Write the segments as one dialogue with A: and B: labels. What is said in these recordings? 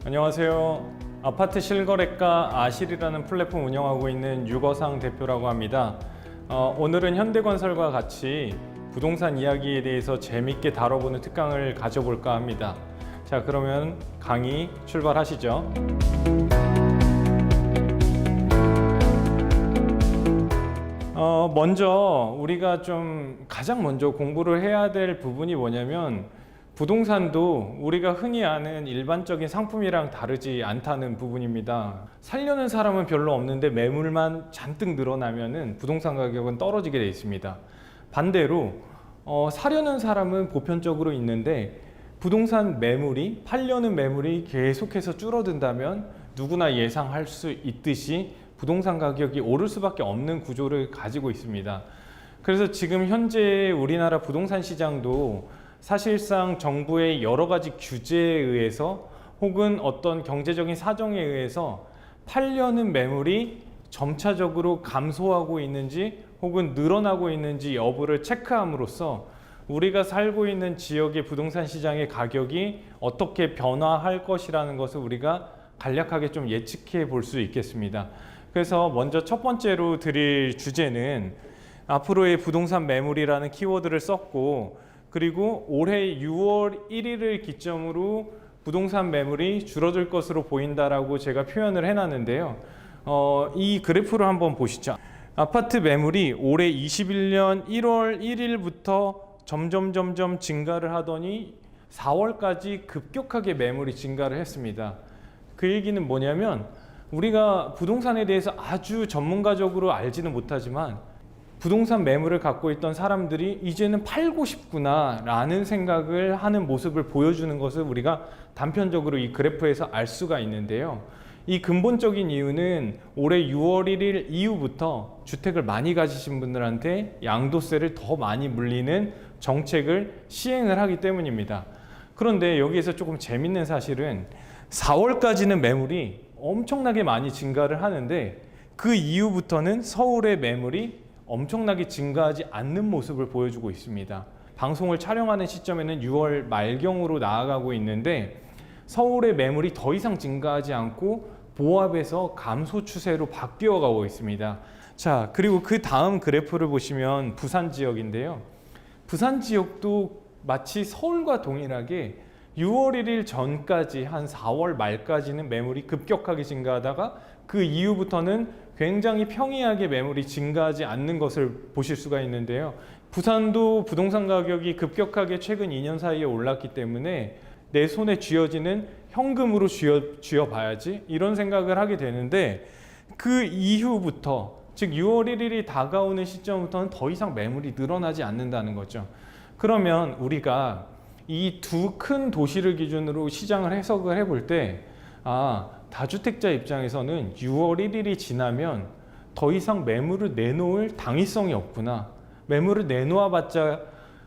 A: 안녕하세요. 아파트 실거래가 아실이라는 플랫폼 운영하고 있는 유거상 대표라고 합니다. 오늘은 현대건설과 같이 부동산 이야기에 대해서 재밌게 다뤄보는 특강을 가져볼까 합니다. 자, 그러면 강의 출발하시죠. 먼저 우리가 좀 가장 먼저 공부를 해야 될 부분이 뭐냐면 부동산도 우리가 흔히 아는 일반적인 상품이랑 다르지 않다는 부분입니다. 살려는 사람은 별로 없는데 매물만 잔뜩 늘어나면은 부동산 가격은 떨어지게 되어 있습니다. 반대로 사려는 사람은 보편적으로 있는데 부동산 매물이 팔려는 매물이 계속해서 줄어든다면 누구나 예상할 수 있듯이 부동산 가격이 오를 수밖에 없는 구조를 가지고 있습니다. 그래서 지금 현재 우리나라 부동산 시장도 사실상 정부의 여러 가지 규제에 의해서 혹은 어떤 경제적인 사정에 의해서 팔려는 매물이 점차적으로 감소하고 있는지 혹은 늘어나고 있는지 여부를 체크함으로써 우리가 살고 있는 지역의 부동산 시장의 가격이 어떻게 변화할 것이라는 것을 우리가 간략하게 좀 예측해 볼 수 있겠습니다. 그래서 먼저 첫 번째로 드릴 주제는 앞으로의 부동산 매물이라는 키워드를 썼고, 그리고 올해 6월 1일을 기점으로 부동산 매물이 줄어들 것으로 보인다라고 제가 표현을 해놨는데요. 이 그래프를 한번 보시죠. 아파트 매물이 올해 21년 1월 1일부터 점점 증가를 하더니 4월까지 급격하게 매물이 증가를 했습니다. 그 얘기는 뭐냐면 우리가 부동산에 대해서 아주 전문가적으로 알지는 못하지만 부동산 매물을 갖고 있던 사람들이 이제는 팔고 싶구나 라는 생각을 하는 모습을 보여주는 것을 우리가 단편적으로 이 그래프에서 알 수가 있는데요. 이 근본적인 이유는 올해 6월 1일 이후부터 주택을 많이 가지신 분들한테 양도세를 더 많이 물리는 정책을 시행을 하기 때문입니다. 그런데 여기에서 조금 재밌는 사실은 4월까지는 매물이 엄청나게 많이 증가를 하는데 그 이후부터는 서울의 매물이 엄청나게 증가하지 않는 모습을 보여주고 있습니다. 방송을 촬영하는 시점에는 6월 말경으로 나아가고 있는데 서울의 매물이 더 이상 증가하지 않고 보합에서 감소 추세로 바뀌어 가고 있습니다. 자, 그리고 그 다음 그래프를 보시면 부산 지역인데요. 부산 지역도 마치 서울과 동일하게 6월 1일 전까지 한 4월 말까지는 매물이 급격하게 증가하다가 그 이후부터는 굉장히 평이하게 매물이 증가하지 않는 것을 보실 수가 있는데요. 부산도 부동산 가격이 급격하게 최근 2년 사이에 올랐기 때문에 내 손에 쥐어지는 현금으로 쥐어봐야지 이런 생각을 하게 되는데 그 이후부터 즉 6월 1일이 다가오는 시점부터는 더 이상 매물이 늘어나지 않는다는 거죠. 그러면 우리가 이 두 큰 도시를 기준으로 시장을 해석을 해볼 때 다주택자 입장에서는 6월 1일이 지나면 더 이상 매물을 내놓을 당위성이 없구나. 매물을 내놓아봤자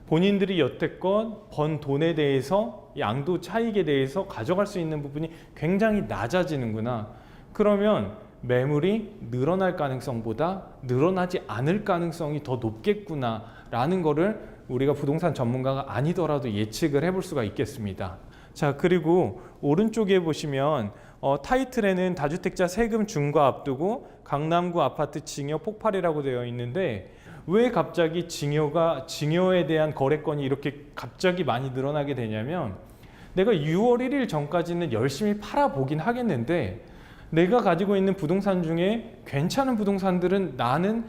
A: 본인들이 여태껏 번 돈에 대해서 양도 차익에 대해서 가져갈 수 있는 부분이 굉장히 낮아지는구나. 그러면 매물이 늘어날 가능성보다 늘어나지 않을 가능성이 더 높겠구나 라는 거를 우리가 부동산 전문가가 아니더라도 예측을 해볼 수가 있겠습니다. 자, 그리고 오른쪽에 보시면 타이틀에는 다주택자 세금 중과 앞두고 강남구 아파트 증여 폭발이라고 되어 있는데 왜 갑자기 증여에 대한 거래건이 이렇게 갑자기 많이 늘어나게 되냐면 내가 6월 1일 전까지는 열심히 팔아보긴 하겠는데 내가 가지고 있는 부동산 중에 괜찮은 부동산들은 나는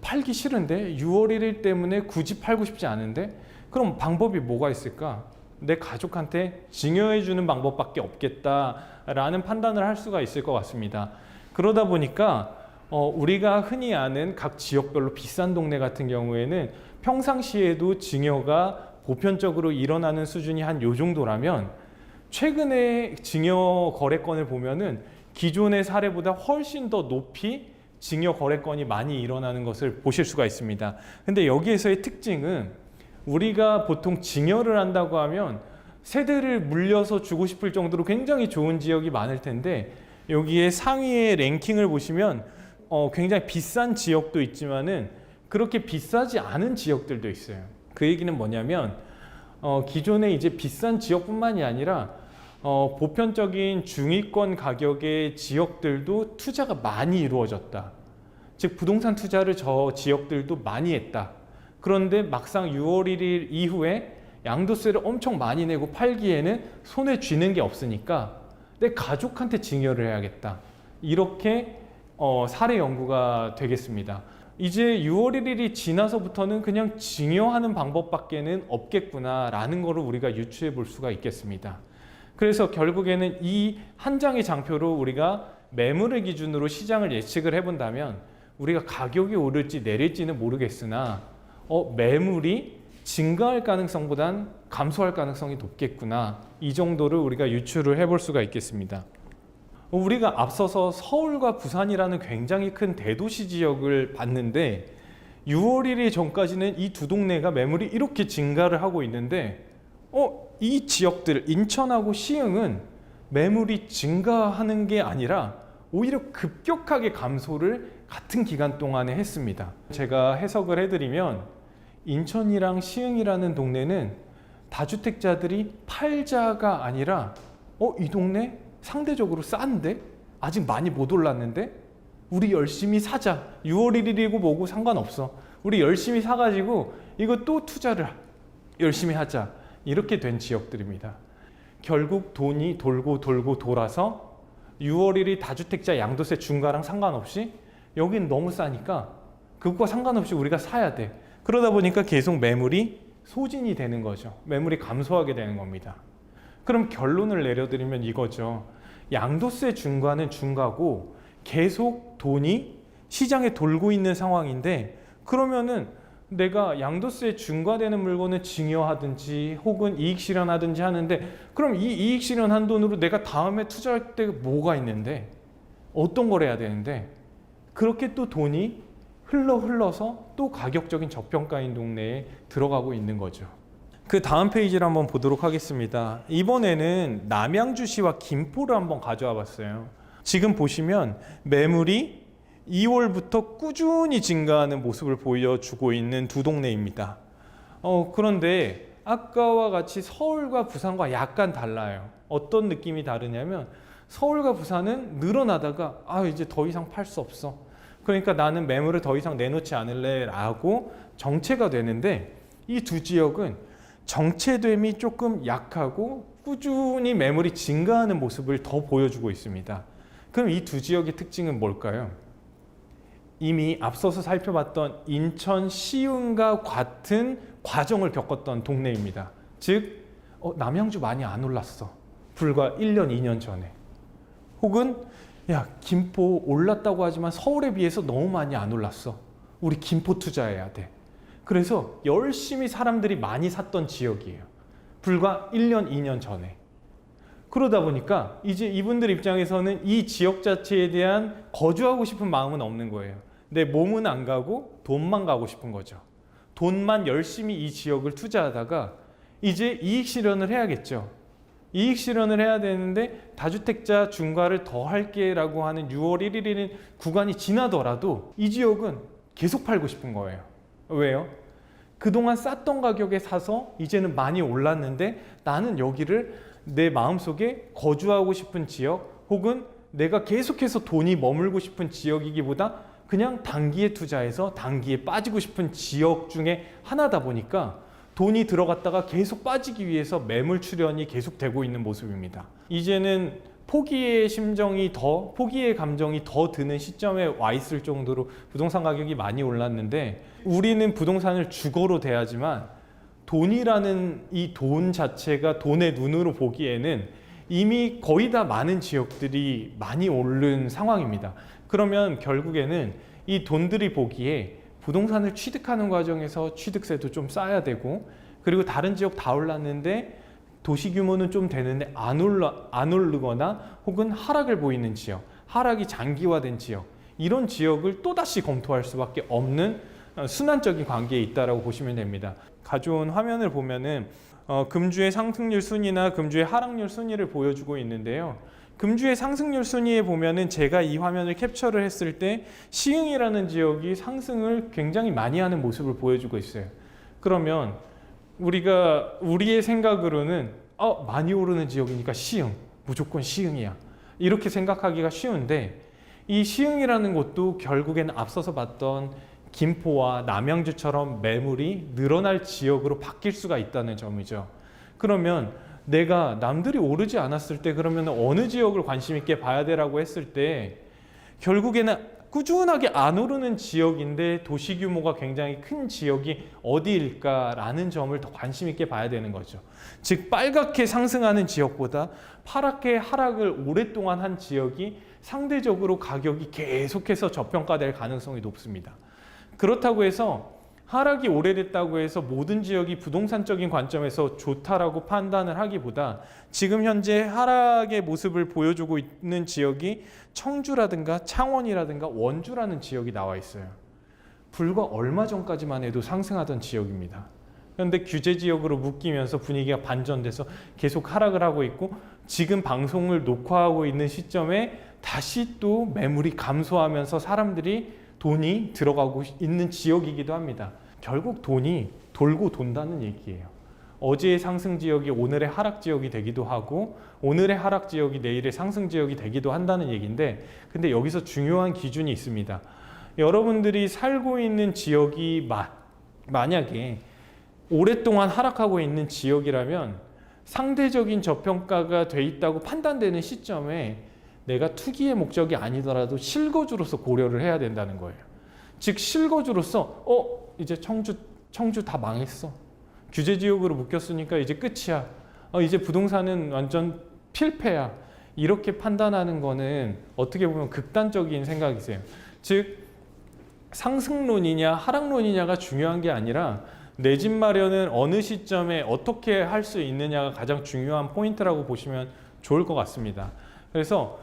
A: 팔기 싫은데 6월 1일 때문에 굳이 팔고 싶지 않은데 그럼 방법이 뭐가 있을까? 내 가족한테 증여해주는 방법밖에 없겠다라는 판단을 할 수가 있을 것 같습니다. 그러다 보니까 우리가 흔히 아는 각 지역별로 비싼 동네 같은 경우에는 평상시에도 증여가 보편적으로 일어나는 수준이 한 요 정도라면 최근에 증여 거래건을 보면은 기존의 사례보다 훨씬 더 높이 증여 거래건이 많이 일어나는 것을 보실 수가 있습니다. 근데 여기에서의 특징은 우리가 보통 증여를 한다고 하면 세대를 물려서 주고 싶을 정도로 굉장히 좋은 지역이 많을 텐데 여기에 상위의 랭킹을 보시면 굉장히 비싼 지역도 있지만은 그렇게 비싸지 않은 지역들도 있어요. 그 얘기는 뭐냐면 기존에 이제 비싼 지역뿐만이 아니라 보편적인 중위권 가격의 지역들도 투자가 많이 이루어졌다. 즉 부동산 투자를 저 지역들도 많이 했다. 그런데 막상 6월 1일 이후에 양도세를 엄청 많이 내고 팔기에는 손에 쥐는 게 없으니까 내 가족한테 증여를 해야겠다. 이렇게 사례 연구가 되겠습니다. 이제 6월 1일이 지나서부터는 그냥 증여하는 방법밖에는 없겠구나라는 것을 우리가 유추해 볼 수가 있겠습니다. 그래서 결국에는 이 한 장의 장표로 우리가 매물을 기준으로 시장을 예측을 해본다면 우리가 가격이 오를지 내릴지는 모르겠으나 매물이 증가할 가능성보단 감소할 가능성이 높겠구나, 이 정도를 우리가 유추를 해볼 수가 있겠습니다. 우리가 앞서서 서울과 부산이라는 굉장히 큰 대도시 지역을 봤는데 6월 1일 전까지는 이 두 동네가 매물이 이렇게 증가를 하고 있는데 이 지역들 인천하고 시흥은 매물이 증가하는 게 아니라 오히려 급격하게 감소를 같은 기간 동안에 했습니다. 제가 해석을 해드리면 인천이랑 시흥이라는 동네는 다주택자들이 팔자가 아니라 이 동네 상대적으로 싼데? 아직 많이 못 올랐는데? 우리 열심히 사자. 6월 1일이고 뭐고 상관없어. 우리 열심히 사가지고 이거 또 투자를 열심히 하자. 이렇게 된 지역들입니다. 결국 돈이 돌고 돌아서 6월 1일 다주택자 양도세 중과랑 상관없이 여긴 너무 싸니까 그것과 상관없이 우리가 사야 돼. 그러다 보니까 계속 매물이 소진이 되는 거죠. 매물이 감소하게 되는 겁니다. 그럼 결론을 내려드리면 이거죠. 양도세 중과는 중과고 계속 돈이 시장에 돌고 있는 상황인데, 그러면은 내가 양도세 중과되는 물건을 증여하든지 혹은 이익 실현하든지 하는데, 그럼 이 이익 실현한 돈으로 내가 다음에 투자할 때 뭐가 있는데, 어떤 걸 해야 되는데, 그렇게 또 돈이 흘러서 또 가격적인 저평가인 동네에 들어가고 있는 거죠. 그 다음 페이지를 한번 보도록 하겠습니다. 이번에는 남양주시와 김포를 한번 가져와 봤어요. 지금 보시면 매물이 2월부터 꾸준히 증가하는 모습을 보여주고 있는 두 동네입니다. 그런데 아까와 같이 서울과 부산과 약간 달라요. 어떤 느낌이 다르냐면 서울과 부산은 늘어나다가 이제 더 이상 팔 수 없어. 그러니까 나는 매물을 더 이상 내놓지 않을래 라고 정체가 되는데, 이 두 지역은 정체됨이 조금 약하고 꾸준히 매물이 증가하는 모습을 더 보여주고 있습니다. 그럼 이 두 지역의 특징은 뭘까요? 이미 앞서서 살펴봤던 인천, 시흥과 같은 과정을 겪었던 동네입니다. 즉 남양주 많이 안 올랐어. 불과 1년, 2년 전에. 혹은 김포 올랐다고 하지만 서울에 비해서 너무 많이 안 올랐어. 우리 김포 투자해야 돼. 그래서 열심히 사람들이 많이 샀던 지역이에요. 불과 1년, 2년 전에. 그러다 보니까 이제 이분들 입장에서는 이 지역 자체에 대한 거주하고 싶은 마음은 없는 거예요. 내 몸은 안 가고 돈만 가고 싶은 거죠. 돈만 열심히 이 지역을 투자하다가 이제 이익 실현을 해야겠죠. 이익 실현을 해야 되는데 다주택자 중과를 더 할게 라고 하는 6월 1일이는 구간이 지나더라도 이 지역은 계속 팔고 싶은 거예요. 왜요? 그동안 쌌던 가격에 사서 이제는 많이 올랐는데 나는 여기를 내 마음속에 거주하고 싶은 지역, 혹은 내가 계속해서 돈이 머물고 싶은 지역이기보다 그냥 단기에 투자해서 단기에 빠지고 싶은 지역 중에 하나다 보니까 돈이 들어갔다가 계속 빠지기 위해서 매물 출현이 계속 되고 있는 모습입니다. 이제는 포기의 감정이 더 드는 시점에 와 있을 정도로 부동산 가격이 많이 올랐는데, 우리는 부동산을 주거로 대하지만 돈이라는 이 돈 자체가 돈의 눈으로 보기에는 이미 거의 다 많은 지역들이 많이 오른 상황입니다. 그러면 결국에는 이 돈들이 보기에 부동산을 취득하는 과정에서 취득세도 좀 쌓아야 되고, 그리고 다른 지역 다 올랐는데 도시 규모는 좀 되는데 안 오르거나 혹은 하락을 보이는 지역, 하락이 장기화된 지역, 이런 지역을 또다시 검토할 수밖에 없는 순환적인 관계에 있다고 보시면 됩니다. 가져온 화면을 보면은 금주의 상승률 순위나 금주의 하락률 순위를 보여주고 있는데요. 금주의 상승률 순위에 보면은 제가 이 화면을 캡처를 했을 때 시흥이라는 지역이 상승을 굉장히 많이 하는 모습을 보여주고 있어요. 그러면 우리의 생각으로는 많이 오르는 지역이니까 시흥, 무조건 시흥이야. 이렇게 생각하기가 쉬운데 이 시흥이라는 곳도 결국에는 앞서서 봤던 김포와 남양주처럼 매물이 늘어날 지역으로 바뀔 수가 있다는 점이죠. 그러면 내가 남들이 오르지 않았을 때 그러면 어느 지역을 관심 있게 봐야 되라고 했을 때 결국에는 꾸준하게 안 오르는 지역인데 도시 규모가 굉장히 큰 지역이 어디일까라는 점을 더 관심 있게 봐야 되는 거죠. 즉 빨갛게 상승하는 지역보다 파랗게 하락을 오랫동안 한 지역이 상대적으로 가격이 계속해서 저평가될 가능성이 높습니다. 그렇다고 해서 하락이 오래됐다고 해서 모든 지역이 부동산적인 관점에서 좋다라고 판단을 하기보다 지금 현재 하락의 모습을 보여주고 있는 지역이 청주라든가 창원이라든가 원주라는 지역이 나와 있어요. 불과 얼마 전까지만 해도 상승하던 지역입니다. 그런데 규제 지역으로 묶이면서 분위기가 반전돼서 계속 하락을 하고 있고 지금 방송을 녹화하고 있는 시점에 다시 또 매물이 감소하면서 사람들이 돈이 들어가고 있는 지역이기도 합니다. 결국 돈이 돌고 돈다는 얘기예요. 어제의 상승 지역이 오늘의 하락 지역이 되기도 하고 오늘의 하락 지역이 내일의 상승 지역이 되기도 한다는 얘기인데 근데 여기서 중요한 기준이 있습니다. 여러분들이 살고 있는 지역이 만약에 오랫동안 하락하고 있는 지역이라면 상대적인 저평가가 돼 있다고 판단되는 시점에 내가 투기의 목적이 아니더라도 실거주로서 고려를 해야 된다는 거예요. 즉 실거주로서 이제 청주 다 망했어. 규제 지역으로 묶였으니까 이제 끝이야. 이제 부동산은 완전 필패야. 이렇게 판단하는 거는 어떻게 보면 극단적인 생각이세요. 즉 상승론이냐 하락론이냐가 중요한 게 아니라 내 집 마련은 어느 시점에 어떻게 할 수 있느냐가 가장 중요한 포인트라고 보시면 좋을 것 같습니다. 그래서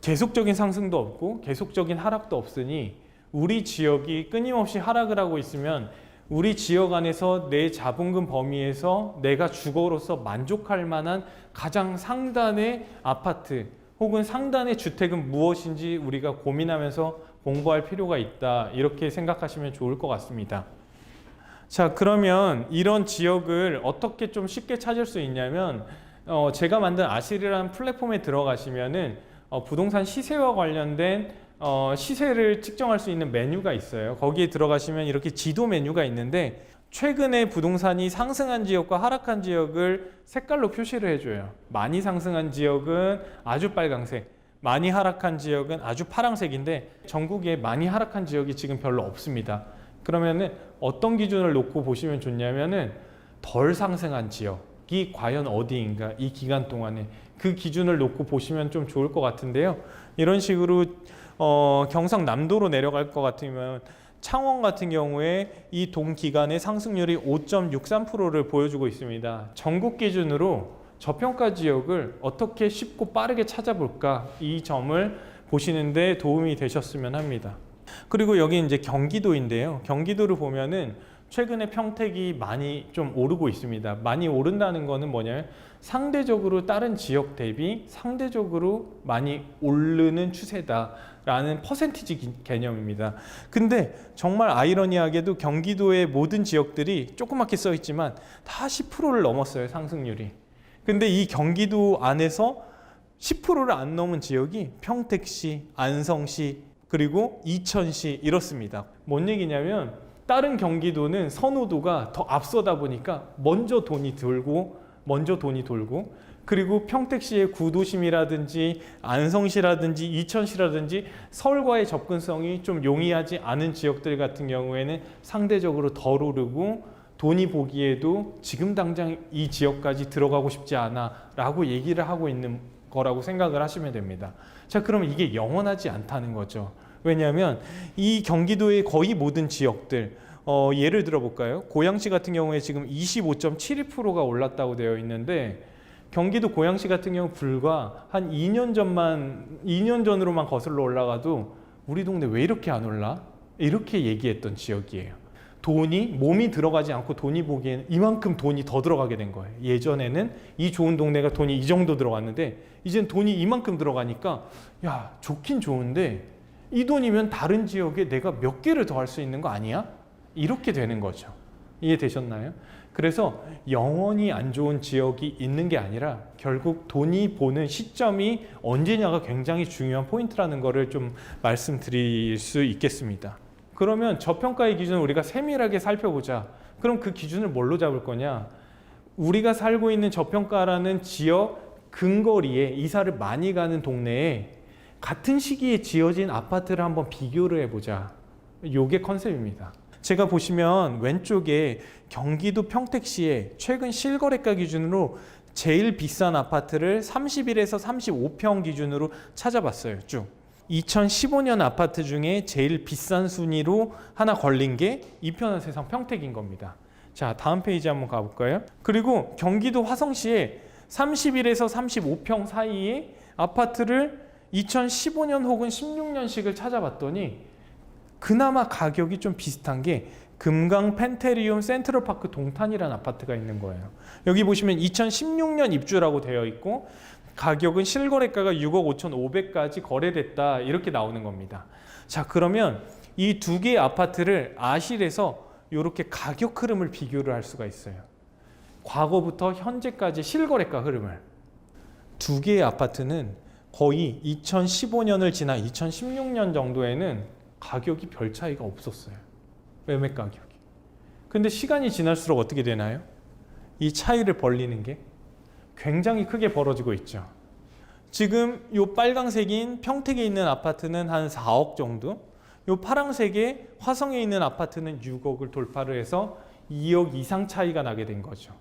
A: 계속적인 상승도 없고 계속적인 하락도 없으니 우리 지역이 끊임없이 하락을 하고 있으면 우리 지역 안에서 내 자본금 범위에서 내가 주거로서 만족할 만한 가장 상단의 아파트 혹은 상단의 주택은 무엇인지 우리가 고민하면서 공부할 필요가 있다. 이렇게 생각하시면 좋을 것 같습니다. 자, 그러면 이런 지역을 어떻게 좀 쉽게 찾을 수 있냐면 제가 만든 아실이라는 플랫폼에 들어가시면은 부동산 시세와 관련된 시세를 측정할 수 있는 메뉴가 있어요. 거기에 들어가시면 이렇게 지도 메뉴가 있는데 최근에 부동산이 상승한 지역과 하락한 지역을 색깔로 표시를 해줘요. 많이 상승한 지역은 아주 빨강색, 많이 하락한 지역은 아주 파랑색인데 전국에 많이 하락한 지역이 지금 별로 없습니다. 그러면은 어떤 기준을 놓고 보시면 좋냐면은 덜 상승한 지역이 과연 어디인가 이 기간 동안에 그 기준을 놓고 보시면 좀 좋을 것 같은데요. 이런 식으로 경상남도로 내려갈 것 같으면 창원 같은 경우에 이 동기간의 상승률이 5.63%를 보여주고 있습니다. 전국 기준으로 저평가 지역을 어떻게 쉽고 빠르게 찾아볼까 이 점을 보시는데 도움이 되셨으면 합니다. 그리고 여기 이제 경기도인데요. 경기도를 보면은 최근에 평택이 많이 좀 오르고 있습니다. 많이 오른다는 거는 뭐냐면 상대적으로 다른 지역 대비 상대적으로 많이 오르는 추세다라는 퍼센티지 개념입니다. 근데 정말 아이러니하게도 경기도의 모든 지역들이 조그맣게 써 있지만 다 10%를 넘었어요, 상승률이. 근데 이 경기도 안에서 10%를 안 넘은 지역이 평택시, 안성시, 그리고 이천시 이렇습니다. 뭔 얘기냐면 다른 경기도는 선호도가 더 앞서다 보니까 먼저 돈이 돌고 그리고 평택시의 구도심이라든지 안성시라든지 이천시라든지 서울과의 접근성이 좀 용이하지 않은 지역들 같은 경우에는 상대적으로 덜 오르고 돈이 보기에도 지금 당장 이 지역까지 들어가고 싶지 않아 라고 얘기를 하고 있는 거라고 생각을 하시면 됩니다. 자, 그러면 이게 영원하지 않다는 거죠. 왜냐하면 이 경기도의 거의 모든 지역들 예를 들어 볼까요? 고양시 같은 경우에 지금 25.72%가 올랐다고 되어 있는데 경기도 고양시 같은 경우 불과 한 2년 전으로만 거슬러 올라가도 우리 동네 왜 이렇게 안 올라? 이렇게 얘기했던 지역이에요. 몸이 들어가지 않고 돈이 보기에는 이만큼 돈이 더 들어가게 된 거예요. 예전에는 이 좋은 동네가 돈이 이 정도 들어갔는데 이젠 돈이 이만큼 들어가니까 야, 좋긴 좋은데 이 돈이면 다른 지역에 내가 몇 개를 더 할 수 있는 거 아니야? 이렇게 되는 거죠. 이해되셨나요? 그래서 영원히 안 좋은 지역이 있는 게 아니라 결국 돈이 보는 시점이 언제냐가 굉장히 중요한 포인트라는 거를 좀 말씀드릴 수 있겠습니다. 그러면 저평가의 기준을 우리가 세밀하게 살펴보자. 그럼 그 기준을 뭘로 잡을 거냐? 우리가 살고 있는 저평가라는 지역 근거리에 이사를 많이 가는 동네에 같은 시기에 지어진 아파트를 한번 비교를 해보자. 요게 컨셉입니다. 제가 보시면 왼쪽에 경기도 평택시에 최근 실거래가 기준으로 제일 비싼 아파트를 31에서 35평 기준으로 찾아봤어요. 쭉 2015년 아파트 중에 제일 비싼 순위로 하나 걸린 게 이편한 세상 평택인 겁니다. 자, 다음 페이지 한번 가볼까요? 그리고 경기도 화성시에 31에서 35평 사이의 아파트를 2015년 혹은 16년식을 찾아봤더니 그나마 가격이 좀 비슷한 게 금강 펜테리움 센트럴파크 동탄이라는 아파트가 있는 거예요. 여기 보시면 2016년 입주라고 되어 있고 가격은 실거래가가 6억 5,500까지 거래됐다 이렇게 나오는 겁니다. 자, 그러면 이 두 개의 아파트를 아실에서 이렇게 가격 흐름을 비교를 할 수가 있어요. 과거부터 현재까지 실거래가 흐름을. 두 개의 아파트는 거의 2015년을 지나 2016년 정도에는 가격이 별 차이가 없었어요. 매매 가격이. 근데 시간이 지날수록 어떻게 되나요? 이 차이를 벌리는 게 굉장히 크게 벌어지고 있죠. 지금 이 빨강색인 평택에 있는 아파트는 한 4억 정도, 이 파란색의 화성에 있는 아파트는 6억을 돌파를 해서 2억 이상 차이가 나게 된 거죠.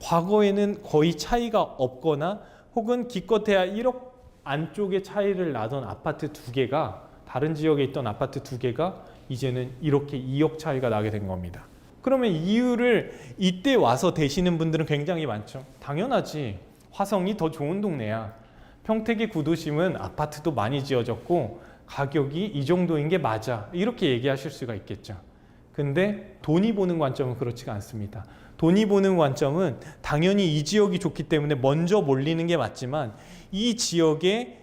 A: 과거에는 거의 차이가 없거나 혹은 기껏해야 1억 안쪽에 차이를 나던 아파트 두 개가 다른 지역에 있던 아파트 두 개가 이제는 이렇게 2억 차이가 나게 된 겁니다. 그러면 이유를 이때 와서 대시는 분들은 굉장히 많죠. 당연하지. 화성이 더 좋은 동네야. 평택의 구도심은 아파트도 많이 지어졌고 가격이 이 정도인 게 맞아. 이렇게 얘기하실 수가 있겠죠. 근데 돈이 보는 관점은 그렇지가 않습니다. 돈이 보는 관점은 당연히 이 지역이 좋기 때문에 먼저 몰리는 게 맞지만 이 지역에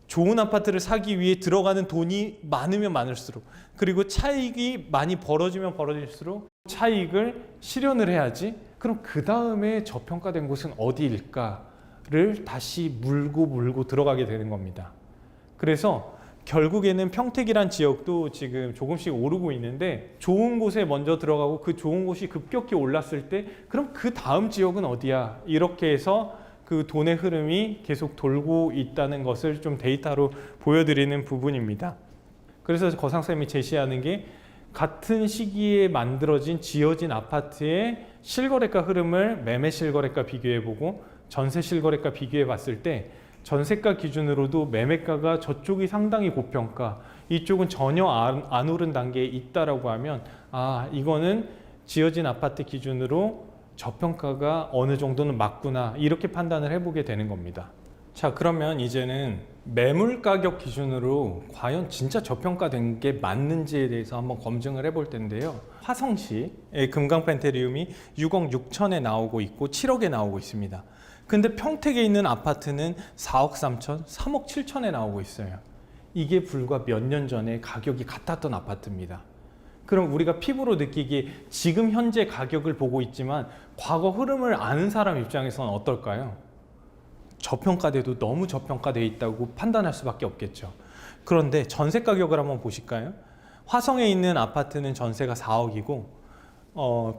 A: 좋은 아파트를 사기 위해 들어가는 돈이 많으면 많을수록 그리고 차익이 많이 벌어지면 벌어질수록 차익을 실현을 해야지. 그럼 그 다음에 저평가된 곳은 어디일까를 다시 물고 들어가게 되는 겁니다. 그래서 결국에는 평택이란 지역도 지금 조금씩 오르고 있는데 좋은 곳에 먼저 들어가고 그 좋은 곳이 급격히 올랐을 때 그럼 그 다음 지역은 어디야? 이렇게 해서 그 돈의 흐름이 계속 돌고 있다는 것을 좀 데이터로 보여드리는 부분입니다. 그래서 거상쌤이 제시하는 게 같은 시기에 만들어진 지어진 아파트의 실거래가 흐름을 매매 실거래가 비교해보고 전세 실거래가 비교해봤을 때 전세가 기준으로도 매매가가 저쪽이 상당히 고평가, 이쪽은 전혀 안 오른 단계에 있다라고 하면 아, 이거는 지어진 아파트 기준으로 저평가가 어느 정도는 맞구나 이렇게 판단을 해보게 되는 겁니다. 자, 그러면 이제는 매물 가격 기준으로 과연 진짜 저평가된 게 맞는지에 대해서 한번 검증을 해볼 텐데요. 화성시의 금강 펜테리움이 6억 6천에 나오고 있고 7억에 나오고 있습니다. 근데 평택에 있는 아파트는 4억 3천, 3억 7천에 나오고 있어요. 이게 불과 몇 년 전에 가격이 같았던 아파트입니다. 그럼 우리가 피부로 느끼기에 지금 현재 가격을 보고 있지만 과거 흐름을 아는 사람 입장에서는 어떨까요? 저평가돼도 너무 저평가돼 있다고 판단할 수밖에 없겠죠. 그런데 전세 가격을 한번 보실까요? 화성에 있는 아파트는 전세가 4억이고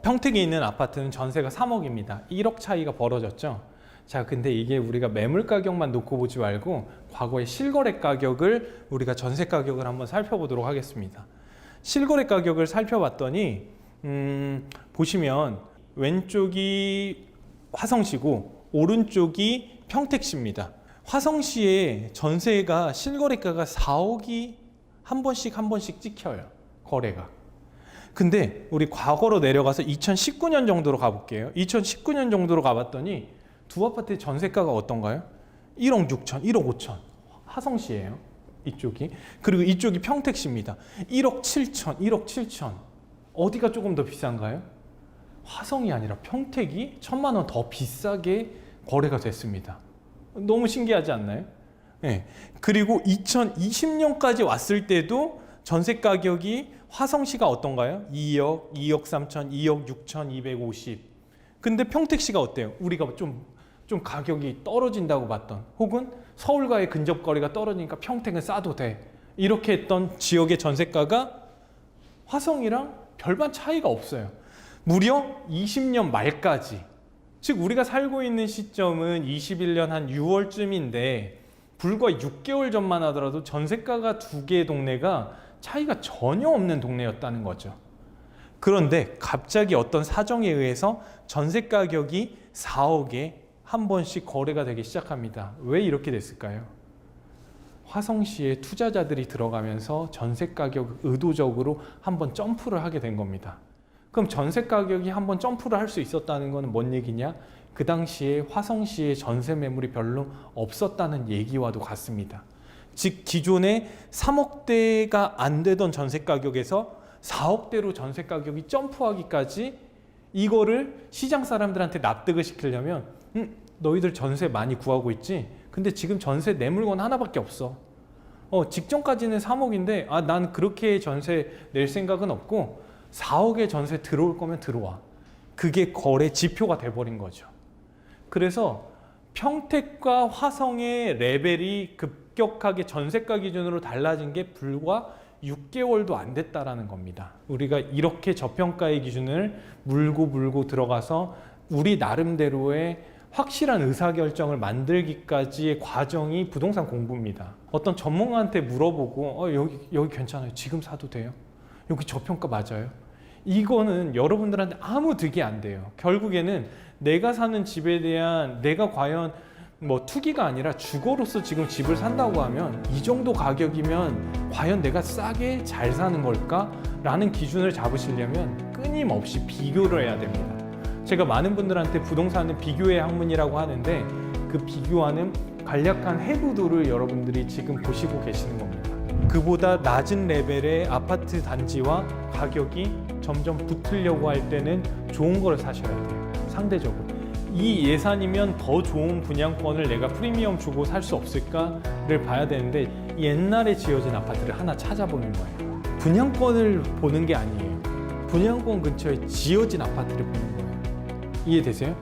A: 평택에 있는 아파트는 전세가 3억입니다. 1억 차이가 벌어졌죠. 자, 근데 이게 우리가 매물 가격만 놓고 보지 말고 과거의 실거래 가격을 우리가 전세 가격을 한번 살펴보도록 하겠습니다. 실거래 가격을 살펴봤더니 보시면 왼쪽이 화성시고 오른쪽이 평택시입니다. 화성시의 전세가 실거래가가 4억이 한 번씩 찍혀요. 거래가. 근데 우리 과거로 내려가서 2019년 정도로 가볼게요. 2019년 정도로 가봤더니 두 아파트의 전세가가 어떤가요? 1억 6천, 1억 5천. 화성시예요. 이쪽이. 그리고 이쪽이 평택시입니다. 1억 7천, 1억 7천. 어디가 조금 더 비싼가요? 화성이 아니라 평택이 1,000만 원 더 비싸게 거래가 됐습니다. 너무 신기하지 않나요? 네. 그리고 2020년까지 왔을 때도 전세 가격이 화성시가 어떤가요? 2억, 2억 3천, 2억 6천 250. 근데 평택시가 어때요? 우리가 좀 가격이 떨어진다고 봤던, 혹은 서울과의 근접거리가 떨어지니까 평택은 싸도 돼, 이렇게 했던 지역의 전세가가 화성이랑 별반 차이가 없어요. 무려 20년 말까지, 즉 우리가 살고 있는 시점은 21년 한 6월쯤인데 불과 6개월 전만 하더라도 전세가가 두 개의 동네가 차이가 전혀 없는 동네였다는 거죠. 그런데 갑자기 어떤 사정에 의해서 전세 가격이 4억에 한 번씩 거래가 되기 시작합니다. 왜 이렇게 됐을까요? 화성시에 투자자들이 들어가면서 전세 가격을 의도적으로 한번 점프를 하게 된 겁니다. 그럼 전세 가격이 한번 점프를 할 수 있었다는 것은 뭔 얘기냐? 그 당시에 화성시에 전세 매물이 별로 없었다는 얘기와도 같습니다. 즉 기존에 3억대가 안 되던 전세 가격에서 4억대로 전세 가격이 점프하기까지, 이거를 시장 사람들한테 납득을 시키려면 너희들 전세 많이 구하고 있지? 근데 지금 전세 내 물건 하나밖에 없어. 직전까지는 3억인데 난 그렇게 전세 낼 생각은 없고 4억에 전세 들어올 거면 들어와. 그게 거래 지표가 돼버린 거죠. 그래서 평택과 화성의 레벨이 급격하게 전세가 기준으로 달라진 게 불과 6개월도 안 됐다라는 겁니다. 우리가 이렇게 저평가의 기준을 물고 들어가서 우리 나름대로의 확실한 의사결정을 만들기까지의 과정이 부동산 공부입니다. 어떤 전문가한테 물어보고 여기 괜찮아요, 지금 사도 돼요? 여기 저평가 맞아요? 이거는 여러분들한테 아무 득이 안 돼요. 결국에는 내가 사는 집에 대한, 내가 과연 투기가 아니라 주거로서 지금 집을 산다고 하면 이 정도 가격이면 과연 내가 싸게 잘 사는 걸까? 라는 기준을 잡으시려면 끊임없이 비교를 해야 됩니다. 제가 많은 분들한테 부동산은 비교의 학문이라고 하는데, 그 비교하는 간략한 해부도를 여러분들이 지금 보시고 계시는 겁니다. 그보다 낮은 레벨의 아파트 단지와 가격이 점점 붙으려고 할 때는 좋은 거를 사셔야 돼요. 상대적으로 이 예산이면 더 좋은 분양권을 내가 프리미엄 주고 살 수 없을까를 봐야 되는데, 옛날에 지어진 아파트를 하나 찾아보는 거예요. 분양권을 보는 게 아니에요. 분양권 근처에 지어진 아파트를 보는 거예요. 이해되세요?